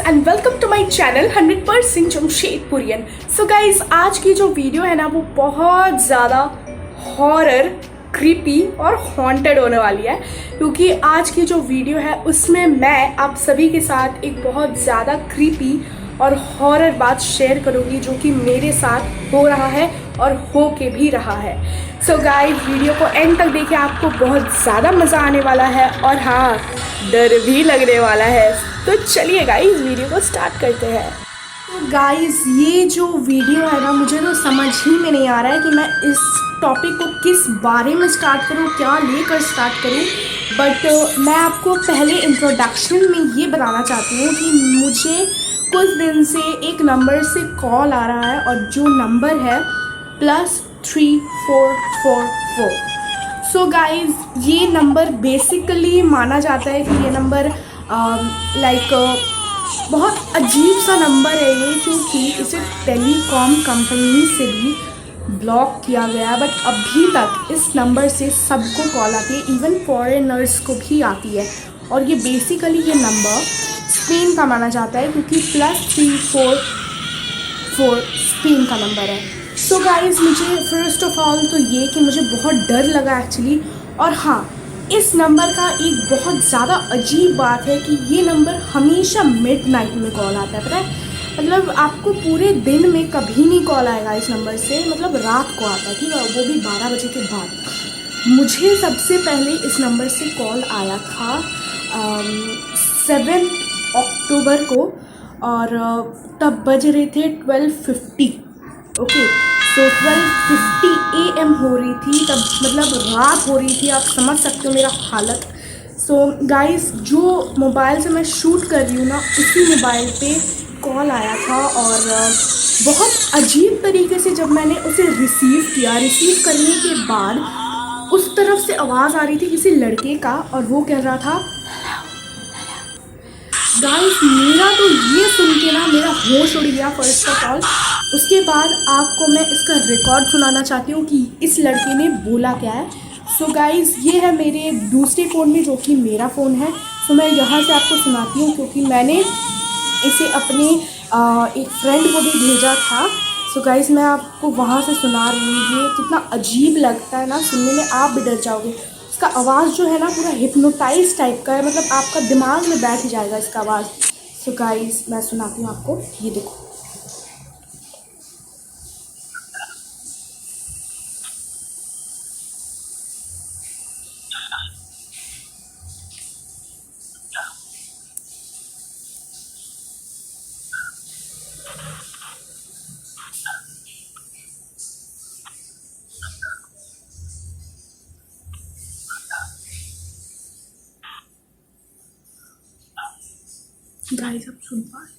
And welcome to my channel 100% Jamshedpurian. So guys, आज की जो वीडियो है ना वो बहुत ज़्यादा हॉरर, क्रीपी और हॉन्टेड होने वाली है, क्योंकि आज की जो वीडियो है उसमें मैं आप सभी के साथ एक बहुत ज़्यादा क्रीपी और हॉरर बात शेयर करूँगी जो कि मेरे साथ हो रहा है और हो के भी रहा है। सो गाइस, वीडियो को एंड तक देखिए, आपको बहुत ज़्यादा मज़ा आने वाला है और हाँ, डर भी लगने वाला है। तो चलिए गाइस, वीडियो को स्टार्ट करते हैं। तो गाइस, ये जो वीडियो है ना, मुझे तो समझ ही में नहीं आ रहा है कि मैं इस टॉपिक को किस बारे में स्टार्ट करूँ, क्या लेकर स्टार्ट करूँ। बट मैं आपको पहले इंट्रोडक्शन में ये बताना चाहती हूँ कि मुझे कुछ दिन से एक नंबर से कॉल आ रहा है और जो नंबर है +3444। सो गाइज, ये नंबर बेसिकली माना जाता है कि ये नंबर बहुत अजीब सा नंबर है ये, क्योंकि इसे टेलीकॉम कंपनी से भी ब्लॉक किया गया। बट अभी तक इस नंबर से सबको कॉल आती है, इवन फॉरेनर्स को भी आती है। और ये बेसिकली ये नंबर स्पेन का माना जाता है, क्योंकि +344 स्पेन का नंबर है। सो गाइज, मुझे फर्स्ट ऑफ ऑल तो ये कि मुझे बहुत डर लगा एक्चुअली। और हाँ, इस नंबर का एक बहुत ज़्यादा अजीब बात है कि ये नंबर हमेशा मिडनाइट में कॉल आता है। पता है, मतलब आपको पूरे दिन में कभी नहीं कॉल आएगा इस नंबर से, मतलब रात को आता है, ठीक है, वो भी 12 बजे के बाद। मुझे सबसे पहले इस नंबर से कॉल आया था 7 अक्टूबर को, और तब बज रहे थे 12:50। ओके, तो 12:50 AM हो रही थी तब, मतलब रात हो रही थी। आप समझ सकते हो मेरा हालत। सो गाइस, जो मोबाइल से मैं शूट कर रही हूँ ना, उसी मोबाइल पे कॉल आया था। और बहुत अजीब तरीके से जब मैंने उसे रिसीव किया, रिसीव करने के बाद उस तरफ से आवाज़ आ रही थी किसी लड़के का, और वो कह रहा था गाइस। मेरा तो ये सुन के ना मेरा होश उड़ गया फर्स्ट ऑफ ऑल। उसके बाद आपको मैं इसका रिकॉर्ड सुनाना चाहती हूँ कि इस लड़के ने बोला क्या है। सो गाइस, ये है मेरे दूसरे फ़ोन में, जो कि मेरा फ़ोन है। सो मैं यहाँ से आपको सुनाती हूँ, क्योंकि मैंने इसे अपने एक फ्रेंड को भी भेजा था। सो गाइस, मैं आपको वहाँ से सुना रही हूँ। ये कितना अजीब लगता है ना, सुनने में आप भी डर जाओगे। इसका आवाज़ जो है ना पूरा हिप्नोटाइज टाइप का है, मतलब आपका दिमाग में बैठ जाएगा इसका आवाज़। सो गाइस, मैं सुनाती हूँ आपको, ये देखो। गाइस, आप सुन पा रहे हैं?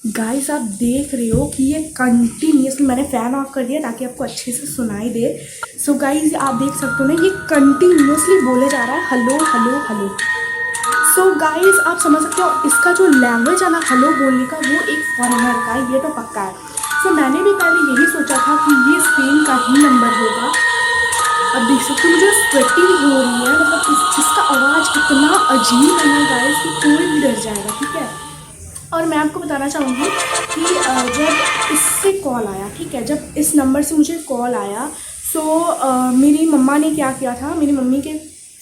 गाइस, आप देख रहे हो कि ये कंटिन्यूसली, मैंने फ़ैन ऑफ कर दिया ताकि आपको अच्छे से सुनाई दे। सो गाइस, आप देख सकते हो ना, ये कंटिन्यूसली बोले जा रहा है hello hello hello. So guys, आप समझ सकते हो इसका जो लैंग्वेज है ना हेलो बोलने का, वो एक फॉरेनर का है, ये तो पक्का है। सो मैंने भी पहले यही सोचा था कि ये स्पेन का ही नंबर होगा। अब देख सकते हो मुझे स्वेटिंग हो रही है, मतलब इसका आवाज़ इतना अजीब है ना गाइस कि कोई भी डर जाएगा, ठीक है। और मैं आपको बताना चाहूँगी कि जब इससे कॉल आया, ठीक है, जब इस नंबर से मुझे कॉल आया, सो मेरी मम्मा ने क्या किया था, मेरी मम्मी के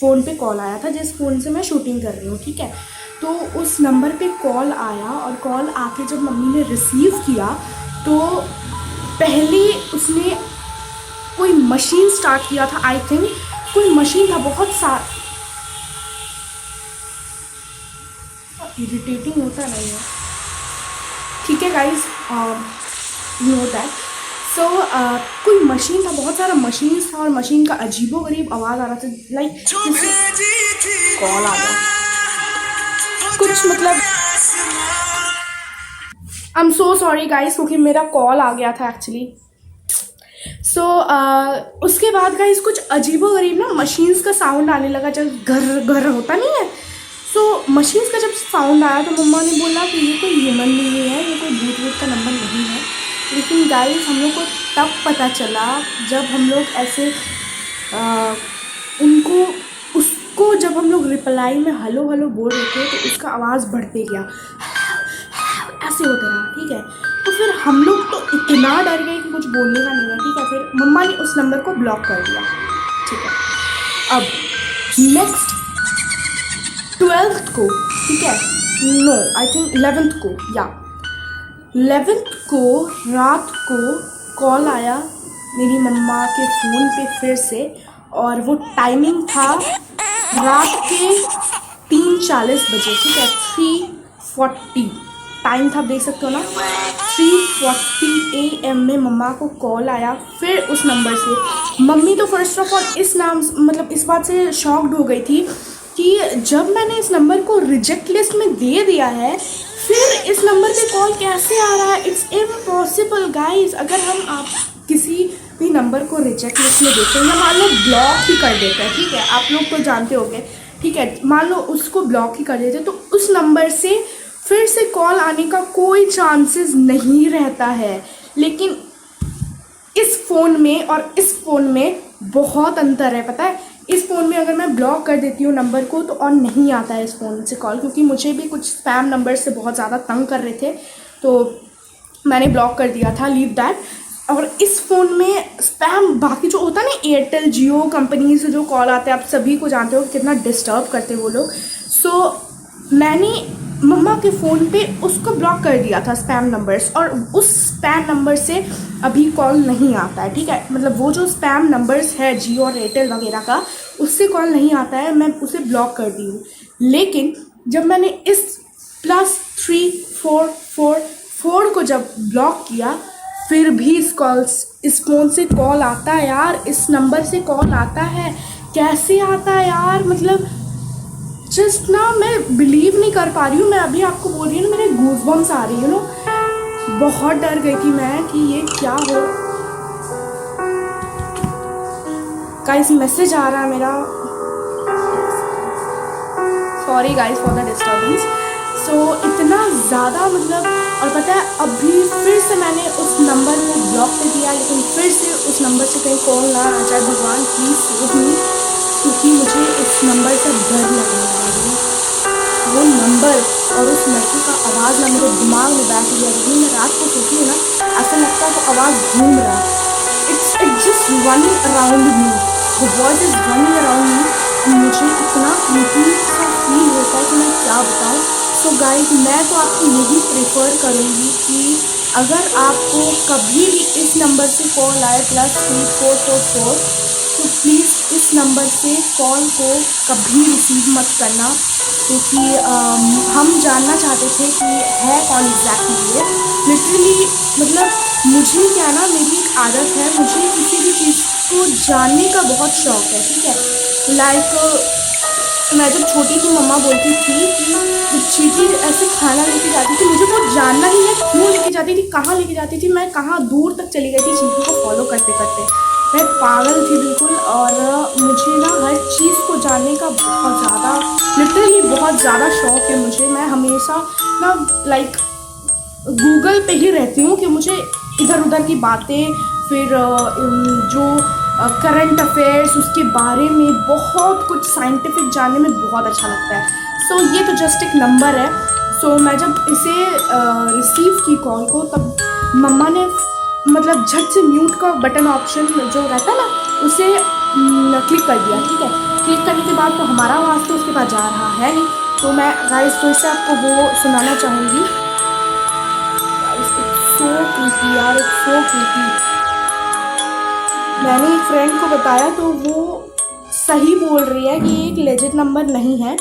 फ़ोन पे कॉल आया था, जिस फ़ोन से मैं शूटिंग कर रही हूँ, ठीक है। तो उस नंबर पे कॉल आया, और कॉल आके जब मम्मी ने रिसीव किया, तो पहले उसने कोई मशीन स्टार्ट किया था, आई थिंक कोई मशीन था, बहुत इरिटेटिंग होता नहीं है, ठीक है गाइज, नो दैट। सो कोई मशीन था, बहुत सारा मशीन था, और मशीन का अजीबोगरीब आवाज़ आ रहा था, लाइक कॉल आ गया कुछ, मतलब I am so sorry guys, क्योंकि मेरा कॉल आ गया था एक्चुअली। सो उसके बाद गाइस कुछ अजीबोगरीब ना मशीन्स का साउंड आने लगा, जब घर घर होता नहीं है। सो मशीन्स का जब साउंड आया तो मम्मा ने बोला कि ये कोई ह्यूमन नहीं है, ये कोई भूत वूत का नंबर नहीं है। लेकिन गाइस हम लोग को तब पता चला जब हम लोग ऐसे उनको उसको जब हम लोग रिप्लाई में हेलो हेलो बोल रहे थे तो उसका आवाज़ बढ़ते गया, ऐसे होता रहा, ठीक है। तो फिर हम लोग तो इतना डर गए कि कुछ बोलने का नहीं है, ठीक है। फिर मम्मा ने उस नंबर को ब्लॉक कर दिया, ठीक है। अब नेक्स्ट 12th को, ठीक है, नो आई थिंक 11th को, या 11th को रात को कॉल आया मेरी मम्मा के फ़ोन पे फिर से, और वो टाइमिंग था रात के 3:40 बजे, ठीक है, 3:40 टाइम था, आप देख सकते हो ना। 3:40 AM में मम्मा को कॉल आया फिर उस नंबर से। मम्मी तो फर्स्ट ऑफ ऑल इस नाम मतलब इस बात से शॉक्ड हो गई थी कि जब मैंने इस नंबर को रिजेक्ट लिस्ट में दे दिया है फिर इस नंबर पे कॉल कैसे आ रहा है। It's impossible guys. अगर हम आप किसी भी नंबर को रिजेक्ट लिस्ट में देते हैं या मान लो ब्लॉक ही कर देते हैं, ठीक है, आप लोग तो जानते होंगे, ठीक है, मान लो उसको ब्लॉक ही कर देते हैं तो उस नंबर से फिर से कॉल आने का कोई चांसेस नहीं रहता है। लेकिन इस फ़ोन में और इस फ़ोन में बहुत अंतर है, पता है। इस फ़ोन में अगर मैं ब्लॉक कर देती हूँ नंबर को तो और नहीं आता है इस फ़ोन से कॉल, क्योंकि मुझे भी कुछ स्पैम नंबर से बहुत ज़्यादा तंग कर रहे थे तो मैंने ब्लॉक कर दिया था, लीव दैट। और इस फ़ोन में स्पैम बाकी जो होता है ना, एयरटेल जियो कंपनी से जो कॉल आते हैं आप सभी को जानते हो कितना डिस्टर्ब करते हैं वो लोग। सो मैंने मम्मा के फ़ोन पे उसको ब्लॉक कर दिया था स्पैम नंबर्स, और उस स्पैम नंबर से अभी कॉल नहीं आता है, ठीक है। मतलब वो जो स्पैम नंबर्स है जियो और एयरटेल वगैरह का, उससे कॉल नहीं आता है, मैं उसे ब्लॉक कर दी हूँ। लेकिन जब मैंने इस +344 को जब ब्लॉक किया फिर भी इस फ़ोन से कॉल आता है यार, इस नंबर से कॉल आता है। कैसे आता है यार, मतलब जस्ट ना मैं बिलीव नहीं कर पा रही हूँ। मैं अभी आपको बोल रही हूँ ना, मेरे गूज़बम्स आ रही है ना, बहुत डर गई थी मैं कि ये क्या हो। गाइस मैसेज आ रहा है मेरा, sorry guys for the disturbance. So इतना ज़्यादा मतलब, और पता है अभी फिर से मैंने उस नंबर को ब्लॉक कर दिया, लेकिन फिर से उस नंबर से कहीं कॉल ना आ जाए, भगवान प्लीज़ सेव मी, क्योंकि मुझे इस नंबर से डर लगने लगा है। वो नंबर और उस लड़की का आवाज़ ना मेरे दिमाग में बैठ गया। जब मैं रात को सोती हूँ ना ऐसा लगता है वो आवाज़ घूम रहा है, it's just running around me, the voice is running around me. मुझे इतना क्रीपी सा फील होता है कि मैं क्या बताऊँ। सो गाइस मैं तो आपको यही प्रेफर करूँगी कि अगर आपको कभी भी इस नंबर से कॉल आए +3444 तो प्लीज़ इस नंबर से कॉल को कभी रिसीव मत करना, क्योंकि हम जानना चाहते थे कि है कौन एग्जैक्टली ये। लिटरली मतलब मुझे क्या ना, मेरी एक आदत है, मुझे किसी भी चीज़ को जानने का बहुत शौक है, ठीक है। लाइक मैं जब छोटी थी मम्मा बोलती थी कि जब चीटी ऐसे खाना लेके जाती थी मुझे वो जानना ही है क्यों लेके जाती थी, कहाँ लेके जाती थी, मैं कहाँ दूर तक चली गई थी चीटी को फॉलो करते करते। मैं पागल थी बिल्कुल, और मुझे ना हर चीज़ को जानने का बहुत ज़्यादा, लिटरली बहुत ज़्यादा शौक है मुझे। मैं हमेशा ना लाइक गूगल पे ही रहती हूँ कि मुझे इधर उधर की बातें, फिर जो करंट अफेयर्स उसके बारे में बहुत कुछ साइंटिफिक जानने में बहुत अच्छा लगता है। सो ये तो जस्ट एक नंबर है। सो मैं जब इसे रिसीव की कॉल को तब मम्मा ने मतलब झट से म्यूट का बटन ऑप्शन जो रहता है ना उसे क्लिक कर दिया, ठीक है। क्लिक करने के बाद तो हमारा आवाज़ तो उसके पास जा रहा है नहीं, तो मैं गाइस फिर से आपको वो सुनाना चाहूँगी। सो क्रीपी यार, इट्स सो क्रीपी। मैंने एक फ्रेंड को बताया तो वो सही बोल रही है कि एक लेजिट नंबर नहीं है।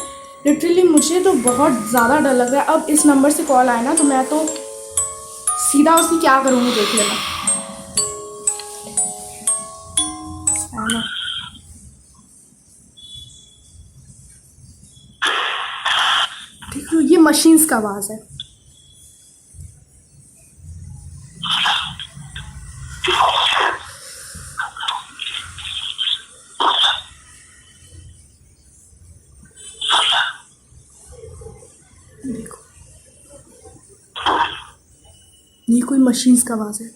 लिटरली मुझे तो बहुत ज़्यादा डर लग रहा है। अब इस नंबर से कॉल आए ना तो मैं तो सीधा उसकी क्या करूँगी देख लेना, है ना। देख लो ये मशीन्स का आवाज़ है। देखो, ये कोई मशीन्स का आवाज़ है।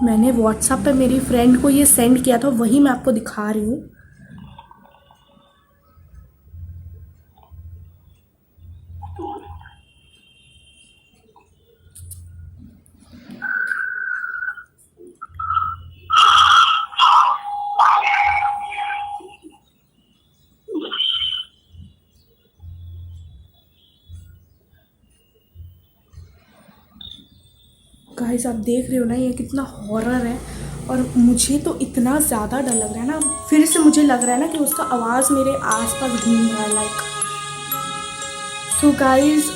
मैंने व्हाट्सएप पे मेरी फ्रेंड को ये सेंड किया था, वही मैं आपको दिखा रही हूँ। गाइस आप देख रहे हो ना, ये कितना हॉरर है। और मुझे तो इतना ज़्यादा डर लग रहा है ना, फिर से मुझे लग रहा है ना कि उसका आवाज़ मेरे आसपास घूम रहा है लाइक। सो गाइस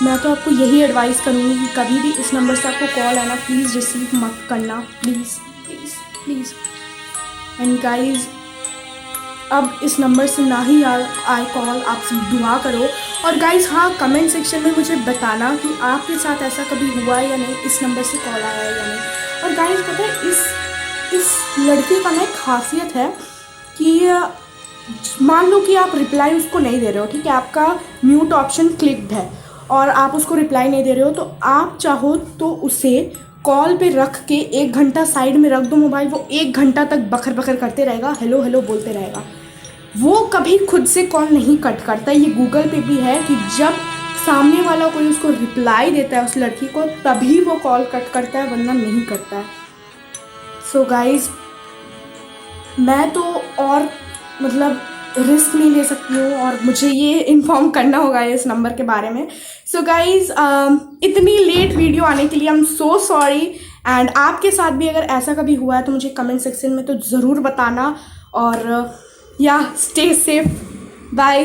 मैं तो आपको यही एडवाइस करूँगी कि कभी भी इस नंबर से आपको कॉल आना, प्लीज़ रिसीव मत करना, please please please. And guys अब इस नंबर से ना ही आए कॉल, आप सब दुआ करो। और गाइस हाँ, कमेंट सेक्शन में मुझे बताना कि आपके साथ ऐसा कभी हुआ है या नहीं, इस नंबर से कॉल आया है या नहीं। और गाइस पता है इस लड़के का ना एक खासियत है कि मान लो कि आप रिप्लाई उसको नहीं दे रहे हो, ठीक है, आपका म्यूट ऑप्शन क्लिक्ड है और आप उसको रिप्लाई नहीं दे रहे हो, तो आप चाहो तो उसे कॉल पे रख के 1 घंटा साइड में रख दो मोबाइल, वो 1 घंटा तक बकर बकर करते रहेगा, हेलो हेलो बोलते रहेगा। वो कभी खुद से कॉल नहीं कट करता। ये गूगल पे भी है कि जब सामने वाला कोई उसको रिप्लाई देता है उस लड़की को, तभी वो कॉल कट करता है, वरना नहीं करता है। सो गाइज मैं तो और मतलब रिस्क नहीं ले सकती हूँ और मुझे ये इन्फॉर्म करना होगा इस नंबर के बारे में। सो गाइज इतनी लेट वीडियो आने के लिए I am so sorry. And आपके साथ भी अगर ऐसा कभी हुआ है तो मुझे कमेंट सेक्शन में तो ज़रूर बताना। और या स्टे सेफ, बाय।